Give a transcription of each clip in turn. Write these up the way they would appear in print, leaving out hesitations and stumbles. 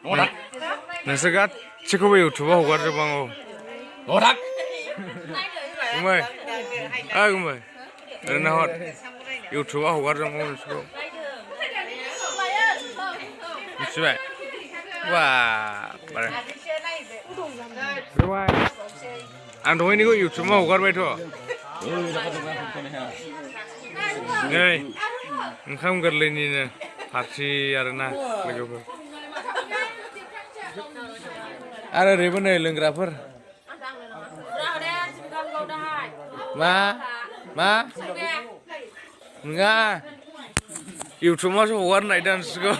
नोंसोर गासिखौबो इउटुबाव हगारजोबांगौ गुमै गुमै ओरैनो हर इउटुबाव हगारजोबांगौ नोंसोरखौ मिथिबाय वा आं दहायनिखौ इउटुबाव हगारबायथ' नै ओंखाम गोरलैनिनो पार्टि आरोना लोगोफोर आरो ओरैबो नै लोंग्राफोर मा नङा इउटुबावसो हगारनो नागिरदों नोंसोरखौ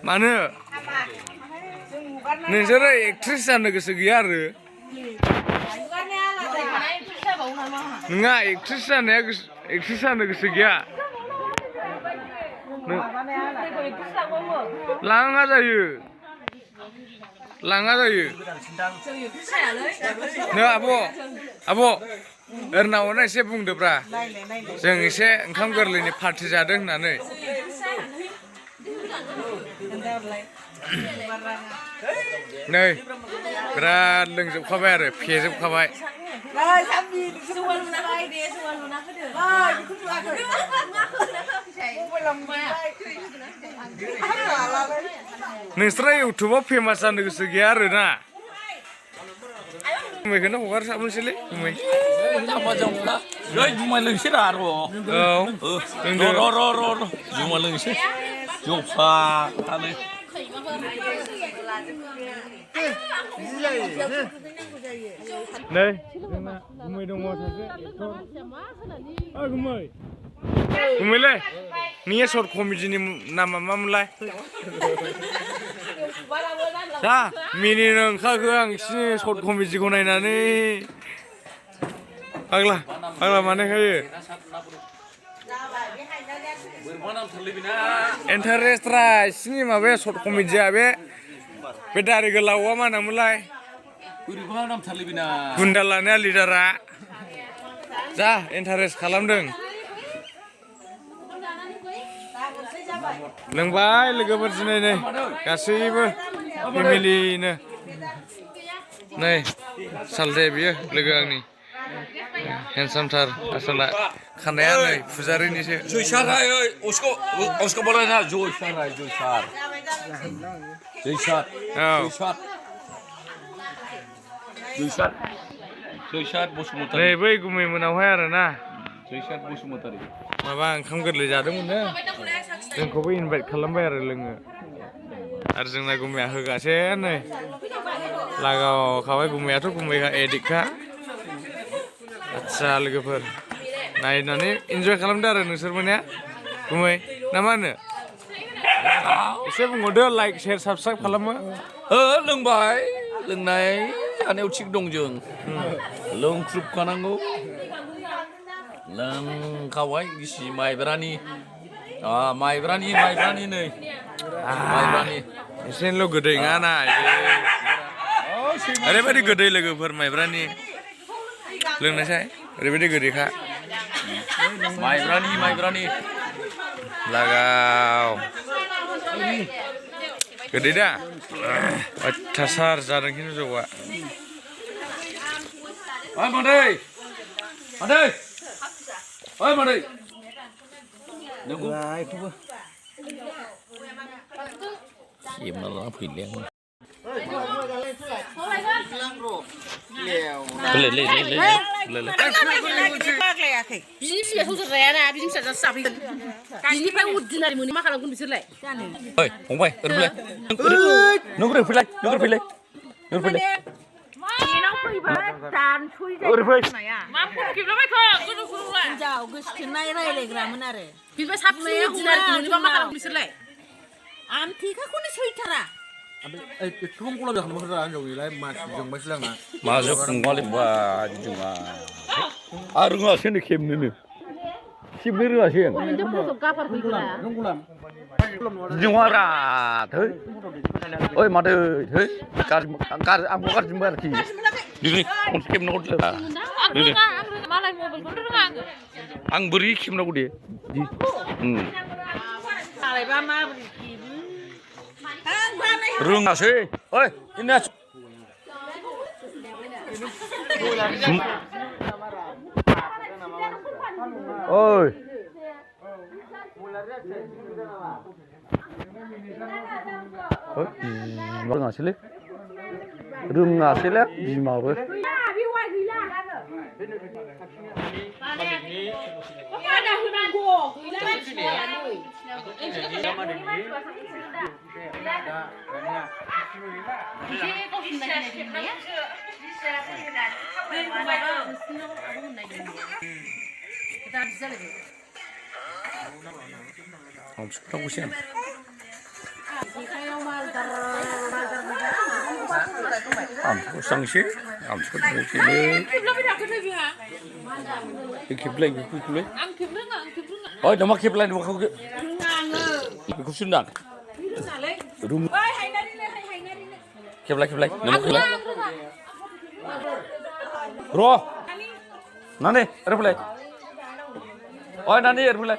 मानो नोंसोरो एक्ट्रेस जानो गोसो गैया आरो नङा एक्ट्रेस जानो गोसो गैया लाङा जायो नो आब' ओरनावनो एसे बुंदोब्रा जों एसे ओंखाम गोरलैनि पार्टि जादों होननानै नै बिराद लोंजोबखाबाय आरो फेजोबखाबाय नोंसोरा इउटुबाव फेमास जानो गोसो गैया आरोना गुमैखौनो हगारसाबनोसैलै गुमै जुमाय लोंसै रा र' जुमाय लोंसै जफा थानो नै जोंना गुमै दङ सासे गुमैलै नोंनि सर्ट कमेडिनि नामा मामोनलाय दा मिनिनो ओंखारखो आं बिसिनि सर्ट कमेडिखौ नायनानै फाग्ला माने खायो इन्टारेस्टरा बिसिनि माबाया सर्ट कमेडिया बे दारि गोलावा मा होनामोनलाय गुन्दा लानाया लिडारा जा इन्टारेस्ट खालामदों लोंबाय लोगोफोर दिनै नै गासैबो फेमिलिनो नै सालदे बियो लोगो आंनि हेन्डसामथार आसला खानाया नै फुजारिनिसो जयसार बसुमतारी नै बै गुमै मोनावहाय आरोना जयसार बसुमतारी माबा ओंखाम गोरलै जादोंमोननो जोंखौबो इनभाइट खालामबाय आरो लोङो आरो जोंना गुमैया होगासिनो नै लागावखाबाय गुमैयाथ' गुमैया एडिक्टखा आदसा लोगोफोर नायनानै इन्जय खालामदो आरो नोंसोरबो ने गुमै ना मा होनो एसे बुंहरदो लाइक शेयार साबसक्राइब खालामो लोंबाय लोंनाय जानायाव थिग दं जों लोंख्रुबखानांगौ लोंखाबाय गिसि माइब्रानि नै माइब्रानि एसेल' गोदै नङाना ओरैबायदि गोदै लोगोफोर माइब्रानि लोंनायसाय ओरैबायदि गोदैखा माइब्रानि लागाव गोदै दा अयथासार जादों खिन्थु जौआ मादै नोंखौ खेबना लाना फैलै बिनि फिसाया संसार जायाना बिनि फिसा जासो जाफैगोन बिनिफ्राय अर्डिनारि मोनो मा खालामगोन बिसोरलाय फंबाय ओरै फैलाय रायलायग्रामोन आरो बिनिफ्राय साबसिन अर्डिनारि मोनोबा मा खालामगोन बिसोरलाय आं थेखाखौनो सैथारा एथ'बां गलाब जाखांबाय हिनजाव गैलाय मानसि जोंबायसो लांना माजों फंबाय बा जोंहा आरो रोङासै होनो खेबनो रोङासै जोंहारा ओइ माथो आंखौ गाज्रि मोनबाय आरोखि दिनै खनसे खेबनांगौ malah mobilखौनो रोङा आङो आं बोरै खेबनांगौ दे मालायबा माबोरै खेबो रोङासै ओइ इना ओइ रोङासैलै बिमाबो Ôi, nó mắc kịp lại được không? Mình không xin đẳng. Đúng. Kịp lại, nó mắc kịp lại. Rồi. Nani, ở đây. Ôi, Nani, ở đây.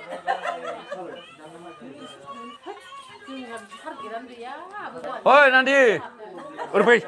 Ôi, Nani, ở đây.